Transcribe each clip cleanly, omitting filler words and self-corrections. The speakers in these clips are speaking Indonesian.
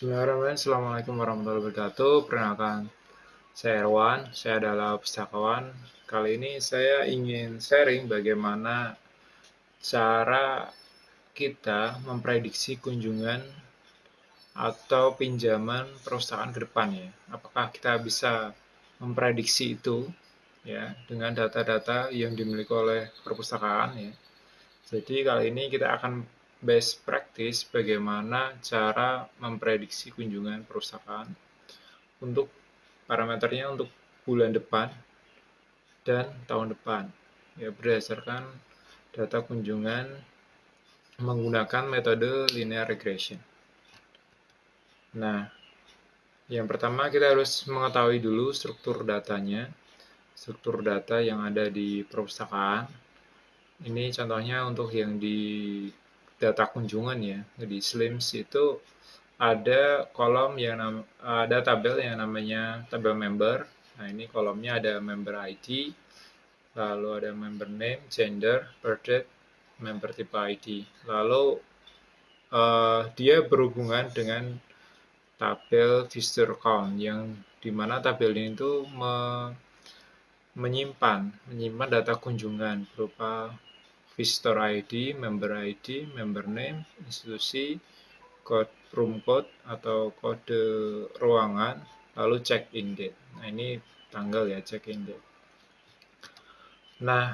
Bismillahirrahmanirrahim. Assalamualaikum warahmatullahi wabarakatuh. Perkenalkan, saya Erwan. Saya adalah pustakawan. Kali ini saya ingin sharing bagaimana cara kita memprediksi kunjungan atau pinjaman perpustakaan ke depan ya. Apakah kita bisa memprediksi itu ya dengan data-data yang dimiliki oleh perpustakaan ya. Jadi kali ini kita akan best practice bagaimana cara memprediksi kunjungan perpustakaan untuk parameternya untuk bulan depan dan tahun depan ya berdasarkan data kunjungan menggunakan metode linear regression. Nah, yang pertama kita harus mengetahui dulu struktur datanya, struktur data yang ada di perpustakaan. Ini contohnya untuk yang di data kunjungan ya, di SLIMS itu ada kolom yang ada tabel yang namanya tabel member. Nah, ini kolomnya ada member ID, lalu ada member name, gender, birth date, member type ID. Lalu dia berhubungan dengan tabel visitor count yang dimana tabel ini tuh menyimpan data kunjungan berupa visitor ID, member name, institusi, room code atau kode ruangan, lalu check-in date. Nah, ini tanggal ya, check-in date. Nah,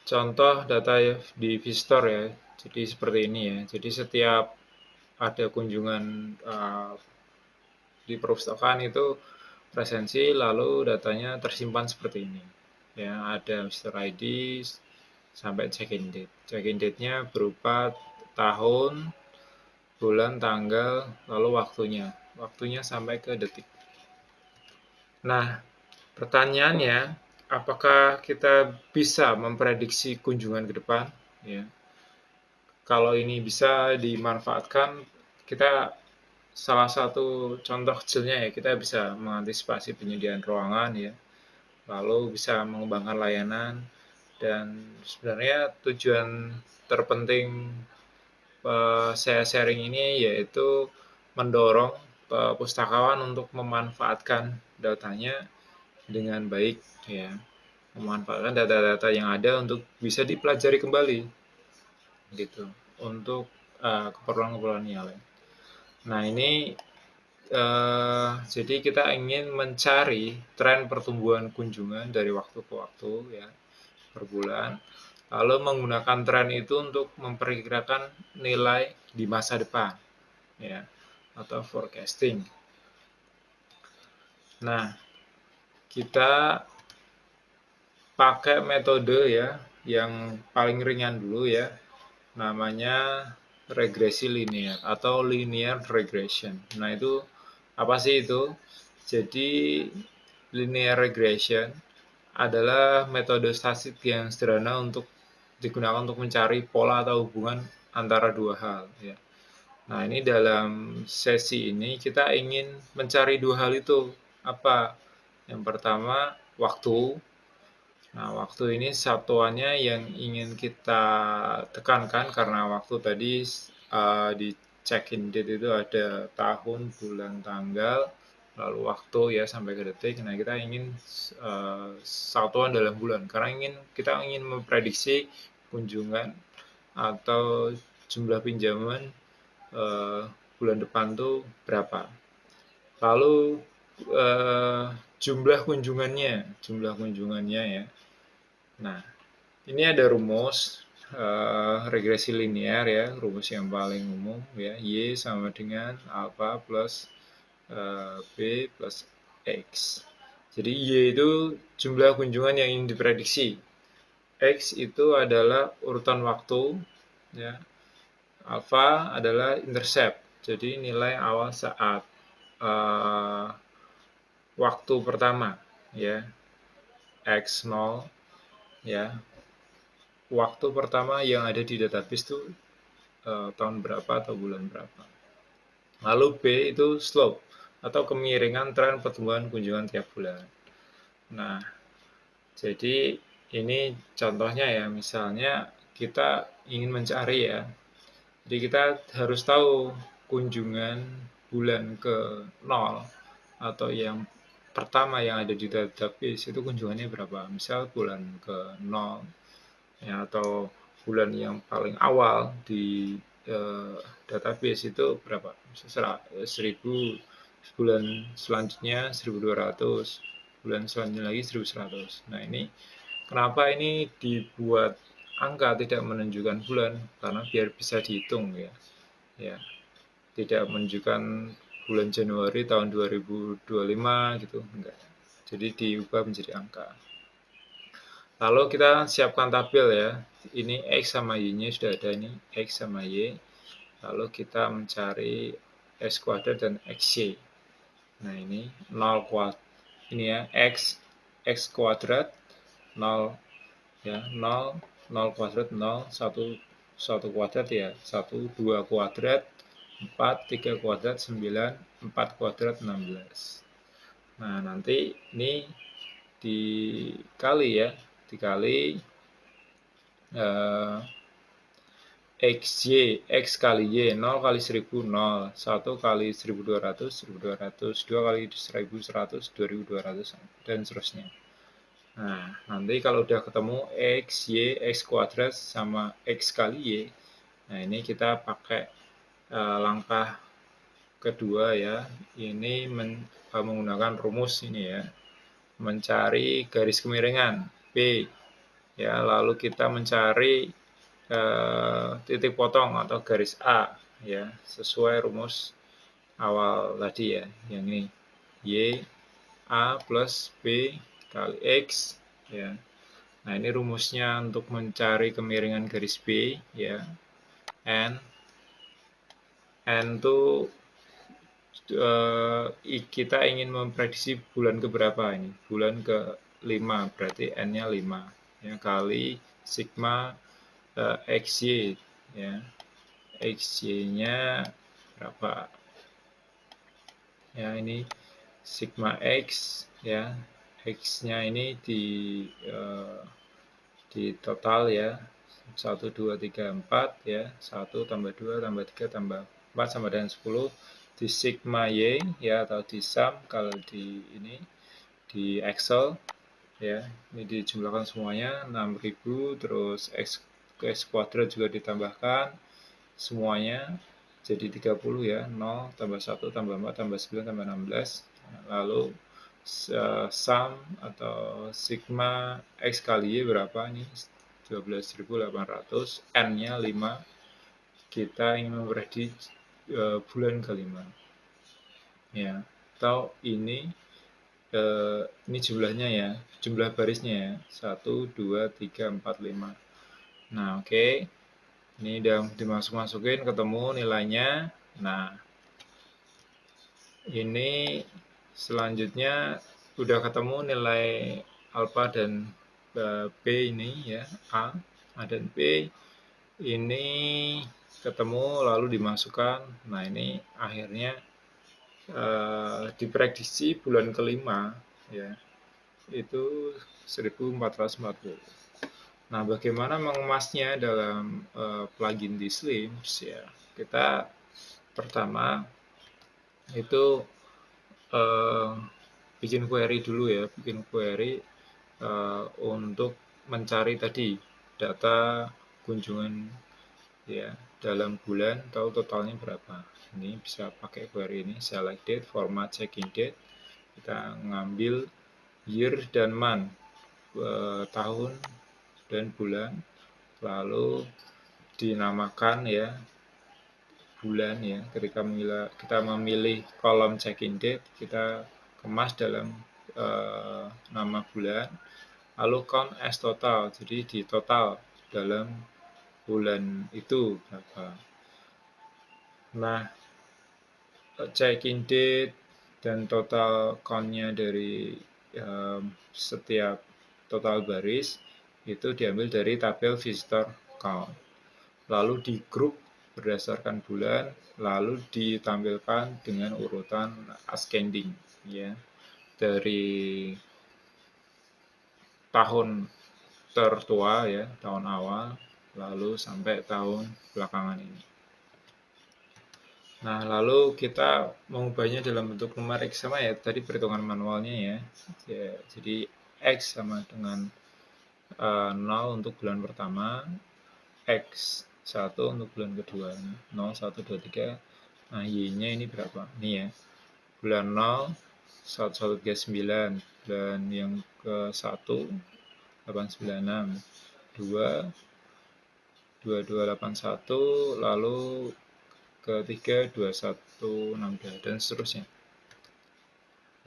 contoh data di visitor ya, jadi seperti ini ya. Jadi setiap ada kunjungan di perpustakaan itu presensi, lalu datanya tersimpan seperti ini. Ya, ada visitor ID sampai check-in date. Check-in date-nya berupa tahun, bulan, tanggal, lalu waktunya. Waktunya sampai ke detik. Nah, pertanyaannya, apakah kita bisa memprediksi kunjungan ke depan? Ya. Kalau ini bisa dimanfaatkan, kita salah satu contoh kecilnya ya, kita bisa mengantisipasi penyediaan ruangan ya, lalu bisa mengembangkan layanan, dan sebenarnya tujuan terpenting saya sharing ini yaitu mendorong pustakawan untuk memanfaatkan datanya dengan baik ya, memanfaatkan data-data yang ada untuk bisa dipelajari kembali gitu untuk keperluan-keperluan yang lain. Nah, ini jadi kita ingin mencari tren pertumbuhan kunjungan dari waktu ke waktu ya per bulan, lalu menggunakan tren itu untuk memperkirakan nilai di masa depan ya atau forecasting. Nah, kita pakai metode ya yang paling ringan dulu ya, namanya regresi linear atau linear regression. Nah, itu apa sih itu? Jadi linear regression adalah metode statistik yang sederhana untuk digunakan untuk mencari pola atau hubungan antara dua hal ya. Nah, ini dalam sesi ini kita ingin mencari dua hal itu. Apa? Yang pertama, waktu. Nah, waktu ini satuannya yang ingin kita tekankan karena waktu tadi di check-in date itu ada tahun, bulan, tanggal, lalu waktu ya sampai ke detik. Nah, kita ingin satuan dalam bulan karena kita ingin memprediksi kunjungan atau jumlah pinjaman bulan depan tuh berapa. Lalu jumlah kunjungannya ya. Nah, ini ada rumus regresi linear ya, rumus yang paling umum ya, Y sama dengan alpha plus B plus X. Jadi Y itu jumlah kunjungan yang ingin diprediksi. X itu adalah urutan waktu ya. Alpha adalah intercept. Jadi nilai awal saat waktu pertama ya. X0 ya. Waktu pertama yang ada di database itu tahun berapa atau bulan berapa. Lalu B itu slope atau kemiringan tren pertumbuhan kunjungan tiap bulan. Nah, jadi ini contohnya ya, misalnya kita ingin mencari ya. Jadi kita harus tahu kunjungan bulan ke 0 atau yang pertama yang ada di database itu kunjungannya berapa. Misal bulan ke 0 ya, atau bulan yang paling awal di database itu berapa, 1000, bulan selanjutnya 1200, bulan selanjutnya lagi 1100. Nah, ini kenapa ini dibuat angka tidak menunjukkan bulan, karena biar bisa dihitung ya. Tidak menunjukkan bulan Januari tahun 2025 gitu, enggak. Jadi diubah menjadi angka. Lalu kita siapkan tabel ya. Ini X sama Y-nya sudah ada, ini X sama Y. Lalu kita mencari X kuadrat dan XY. Nah, ini 0 kuadrat. Ini ya, X kuadrat 0 ya, 0 kuadrat 0, 1 kuadrat ya, 1, 2 kuadrat 4, 3 kuadrat 9, 4 kuadrat 16. Nah, nanti ini dikali ya, dikali XY, X kali Y, 0 kali 1000, 0, 1 kali 1200, 1200, 2 kali 1100, 2200, dan seterusnya. Nah, nanti kalau udah ketemu X, Y, X kuadrat sama X kali Y, nah ini kita pakai langkah kedua ya, ini menggunakan rumus ini ya, mencari garis kemiringan P ya, lalu kita mencari titik potong atau garis A ya, sesuai rumus awal tadi ya, yang ini Y A plus B kali X ya. Nah, ini rumusnya untuk mencari kemiringan garis B ya. N itu kita ingin memprediksi bulan keberapa ini? Bulan ke-5, berarti N-nya 5 ya, kali sigma XY ya. XY-nya berapa? Ya, ini sigma X ya. X-nya ini di total ya. 1, 2, 3, 4 ya. 1 tambah 2 tambah 3 tambah 4 sama dengan 10. Di sigma Y ya, atau di sum kalau di ini di Excel ya. Ini dijumlahkan semuanya 6000, terus X kuadrat juga ditambahkan semuanya jadi 30 ya, 0 tambah 1 tambah 4 tambah 9 tambah 16. Lalu sum atau sigma X kali Y berapa nih? 12.800, N-nya 5. Kita ingin memprediksi bulan ke-5 ya, atau ini jumlahnya ya, jumlah barisnya ya, 1, 2, 3, 4, 5. Nah, oke. Ini udah dimasuk-masukin, ketemu nilainya. Nah, ini selanjutnya udah ketemu nilai alfa dan B ini ya, A dan B. Ini ketemu lalu dimasukkan. Nah, ini akhirnya diprediksi bulan ke-5 ya, itu 1440. Nah, bagaimana mengemasnya dalam plugin di Slims ya? Kita pertama itu bikin query dulu ya, bikin query untuk mencari tadi data kunjungan ya dalam bulan, tahu totalnya berapa. Ini bisa pakai query ini, select date, format checking date. Kita ngambil year dan month, tahun dan bulan, lalu dinamakan ya bulan ya. Ketika kita memilih kolom check-in date, kita kemas dalam nama bulan, lalu count as total, jadi di total dalam bulan itu berapa. Nah, check-in date dan total count-nya dari setiap total baris itu diambil dari tabel visitor count, lalu di grup berdasarkan bulan, lalu ditampilkan dengan urutan ascending ya, dari tahun tertua ya, tahun awal, lalu sampai tahun belakangan ini. Nah, lalu kita mengubahnya dalam bentuk numerik sama ya tadi perhitungan manualnya ya. Jadi X sama dengan 0 untuk bulan pertama, X 1 untuk bulan kedua. 0, 1, 2, 3. Nah, Y-nya ini berapa? Ini ya. Bulan 0, 1, 1, 3, 9. Bulan yang ke 1, 8, 9, 6. 2, 2, 2, 8, 1. Lalu ketiga 2, 1, 6, 2. Dan seterusnya.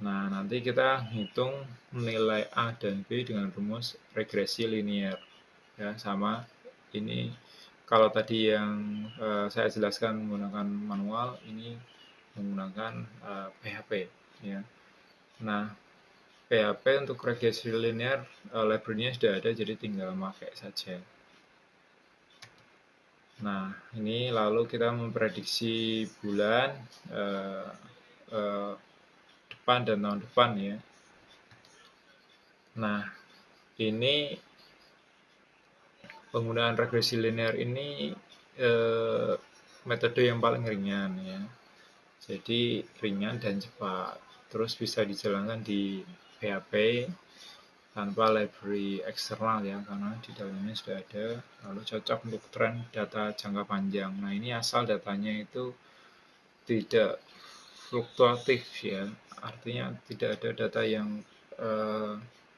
Nah, nanti kita hitung nilai A dan B dengan rumus regresi linear. Ya, sama ini kalau tadi yang saya jelaskan menggunakan manual, ini menggunakan PHP ya. Nah, PHP untuk regresi linear library-nya sudah ada, jadi tinggal pakai saja. Nah, ini lalu kita memprediksi bulan depan dan tahun depan ya. Nah, ini penggunaan regresi linear ini metode yang paling ringan ya. Jadi ringan dan cepat. Terus bisa dijalankan di PHP tanpa library eksternal ya, karena di dalamnya sudah ada. Lalu cocok untuk tren data jangka panjang. Nah, ini asal datanya itu tidak fluktuatif ya. Artinya tidak ada data yang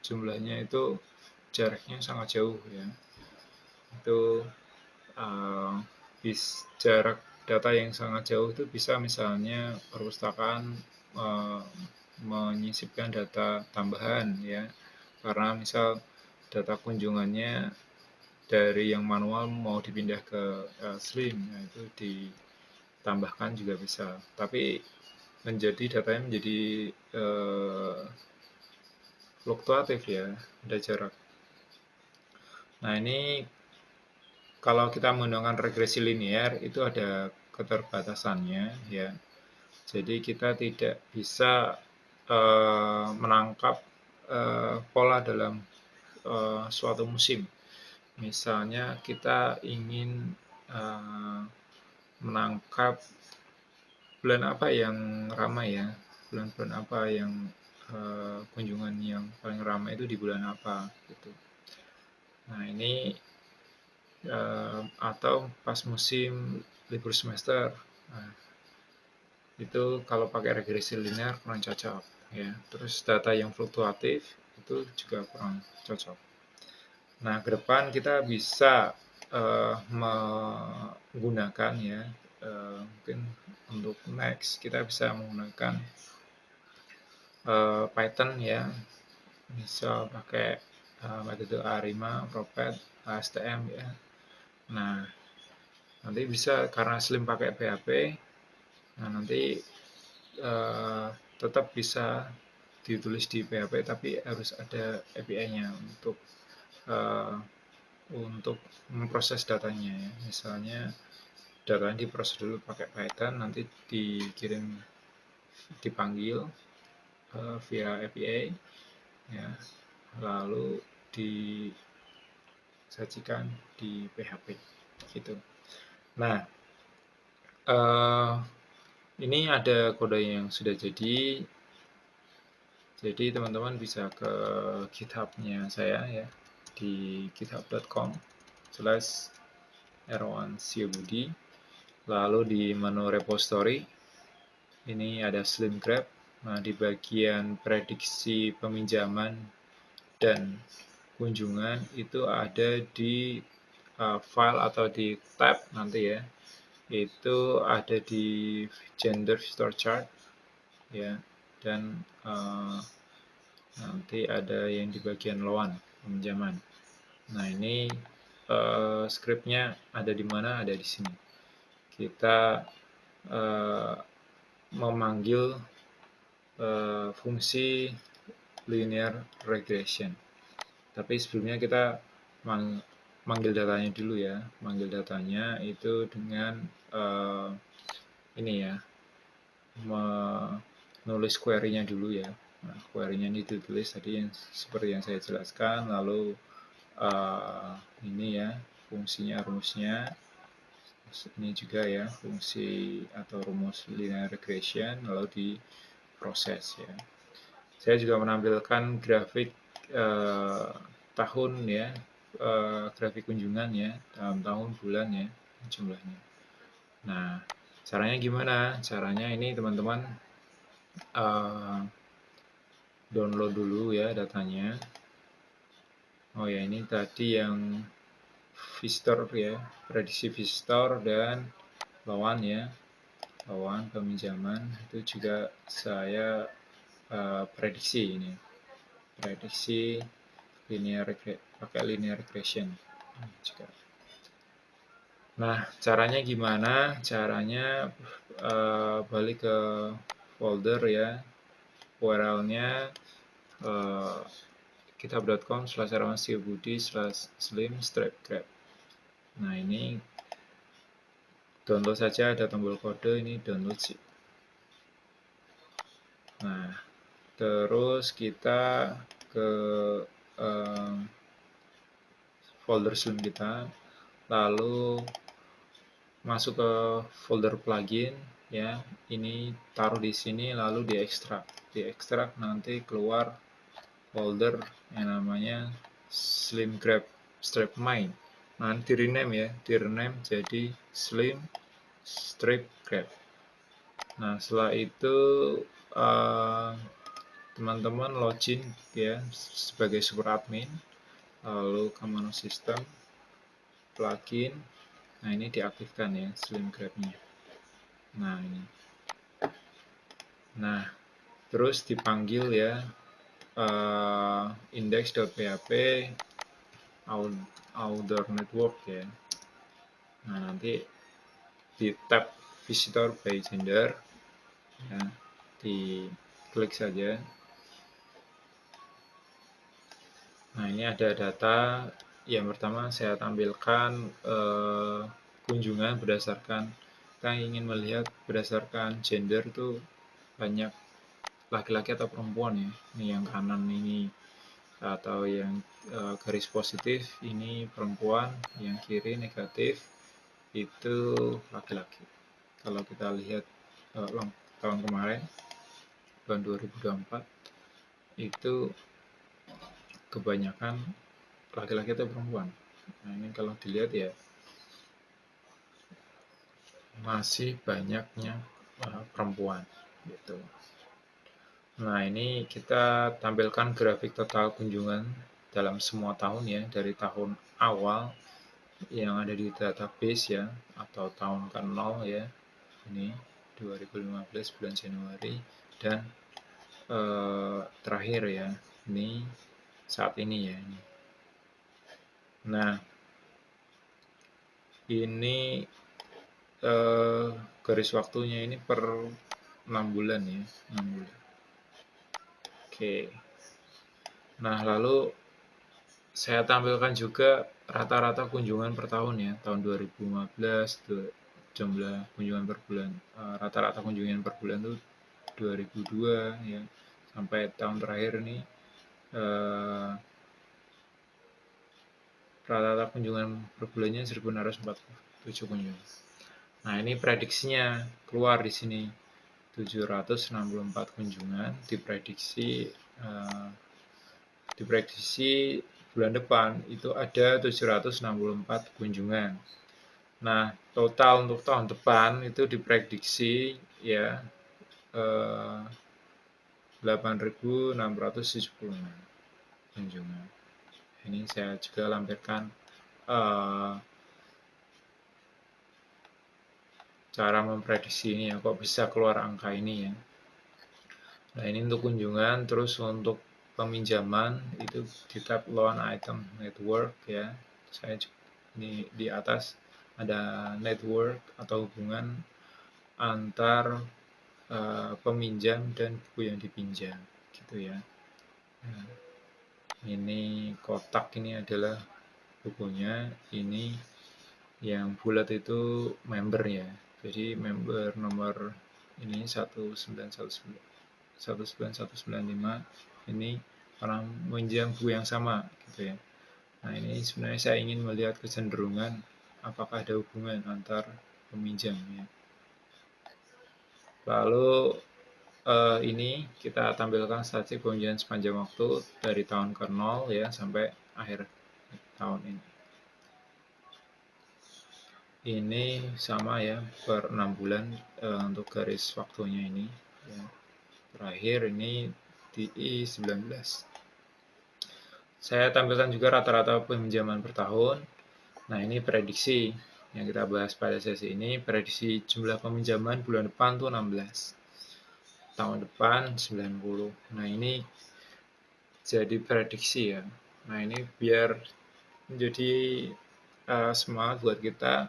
jumlahnya itu jaraknya sangat jauh ya. Itu jarak data yang sangat jauh itu bisa misalnya perpustakaan menyisipkan data tambahan ya, karena misal data kunjungannya dari yang manual mau dipindah ke Slim, nah itu ditambahkan juga bisa, tapi datanya menjadi fluktuatif ya, ada jarak. Nah, ini kalau kita menggunakan regresi linear itu ada keterbatasannya ya. Jadi kita tidak bisa menangkap pola dalam suatu musim. Misalnya kita ingin menangkap bulan apa yang ramai ya, bulan-bulan apa yang kunjungan yang paling ramai itu di bulan apa gitu. Nah, ini atau pas musim libur semester. Nah, itu kalau pakai regresi linear kurang cocok ya. Terus data yang fluktuatif itu juga kurang cocok. Nah, ke depan kita bisa menggunakan ya, mungkin untuk next kita bisa menggunakan Python ya, misal pakai metode A5, Propet, ASTM ya. Nah, nanti bisa karena Slim pakai PHP, nah nanti tetap bisa ditulis di PHP, tapi harus ada API-nya untuk memproses datanya ya. Misalnya datanya diproses dulu pakai Python, nanti dipanggil via API ya, lalu disajikan di PHP gitu. Nah, ini ada kode yang sudah jadi teman-teman bisa ke GitHub-nya saya ya, di github.com/erwansyobudi. Lalu di menu repository ini ada Slim Grab. Nah, di bagian prediksi peminjaman dan kunjungan itu ada di file atau di tab nanti ya. Itu ada di gender visitor chart ya, dan nanti ada yang di bagian loan peminjaman. Nah, ini scriptnya ada di mana? Ada di sini. Kita memanggil fungsi linear regression. Tapi sebelumnya kita manggil datanya dulu ya. Manggil datanya itu dengan ini ya, menulis query-nya dulu ya. Nah, query-nya ini ditulis tadi yang seperti yang saya jelaskan, lalu ini ya fungsinya, rumusnya, ini juga ya, fungsi atau rumus linear regression lalu diproses ya. Saya juga menampilkan grafik tahun ya, grafik kunjungan ya, dalam tahun, bulan ya, jumlahnya. Nah, caranya gimana? Caranya ini teman-teman download dulu ya datanya. Oh ya, ini tadi yang visitor ya, prediksi visitor dan lawan ya, lawan peminjaman itu juga saya prediksi ini, prediksi pakai linear regression juga. Nah, caranya gimana? Caranya balik ke folder ya, URL-nya kitab.com/arwansyobudi/slim-grab. Nah, ini download saja, ada tombol kode, ini download sih. Nah, terus kita ke folder slim kita, lalu masuk ke folder plugin ya, ini taruh di sini lalu diekstrak nanti keluar folder yang namanya slim-grab strip mine. Nah, di rename jadi slim-grab. Nah, setelah itu teman-teman login ya sebagai super admin, lalu ke menu sistem, plugin. Nah, ini diaktifkan ya slim-grab-nya. Nah, ini. Nah, terus dipanggil ya index.php outdoor network ya. Nah, nanti di tab visitor by gender ya, diklik saja. Nah, ini ada data. Yang pertama saya tampilkan kunjungan berdasarkan, kita ingin melihat berdasarkan gender itu banyak laki-laki atau perempuan ya. Ini yang kanan ini, atau yang garis positif ini perempuan, yang kiri negatif itu laki-laki. Kalau kita lihat tahun kemarin, tahun 2024, itu kebanyakan laki-laki atau perempuan. Nah, ini kalau dilihat ya masih banyaknya perempuan gitu. Nah, ini kita tampilkan grafik total kunjungan dalam semua tahun ya, dari tahun awal yang ada di database ya, atau tahun ke-0 ya, ini 2015 bulan Januari, dan terakhir ya, ini saat ini ya. Nah, ini garis waktunya ini per 6 bulan ya, 6 bulan. Oke. Nah, lalu saya tampilkan juga rata-rata kunjungan per tahun ya, tahun 2015 jumlah kunjungan per bulan, rata-rata kunjungan per bulan itu 2002 ya, sampai tahun terakhir ini rata-rata kunjungan per bulannya 1647 kunjungan. Nah, ini prediksinya keluar di sini 764 kunjungan, diprediksi bulan depan itu ada 764 kunjungan. Nah, total untuk tahun depan itu diprediksi ya 8.676 kunjungan. Ini saya juga lampirkan cara memprediksi ini ya, kok bisa keluar angka ini ya. Nah, ini untuk kunjungan. Terus untuk peminjaman itu di tab loan item network ya. Saya ini di atas ada network atau hubungan antar peminjam dan buku yang dipinjam gitu ya. Nah, ini kotak ini adalah bukunya, ini yang bulat itu member ya. Jadi member nomor ini 19195 ini orang meminjam buku yang sama gitu ya. Nah, ini sebenarnya saya ingin melihat kecenderungan apakah ada hubungan antar peminjam ya. Lalu ini kita tampilkan statistik peminjaman sepanjang waktu dari tahun ke 0 ya sampai akhir tahun ini. Ini sama ya per 6 bulan untuk garis waktunya ini ya. Terakhir ini di 19. Saya tampilkan juga rata-rata peminjaman per tahun. Nah, ini prediksi yang kita bahas pada sesi ini. Prediksi jumlah peminjaman bulan depan tuh 16. Tahun depan 90. Nah, ini jadi prediksi ya. Nah, ini biar menjadi semangat buat kita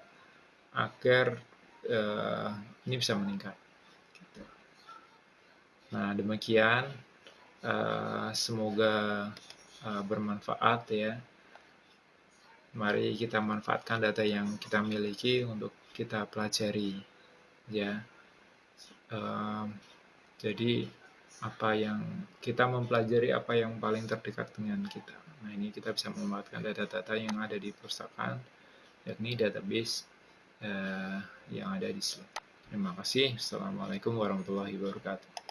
agar ini bisa meningkat. Nah, demikian. Semoga bermanfaat ya. Mari kita manfaatkan data yang kita miliki untuk kita pelajari ya. Jadi apa yang kita mempelajari apa yang paling terdekat dengan kita. Nah, ini kita bisa memanfaatkan data-data yang ada di perpustakaan, yakni database yang ada di sini. Terima kasih. Assalamualaikum warahmatullahi wabarakatuh.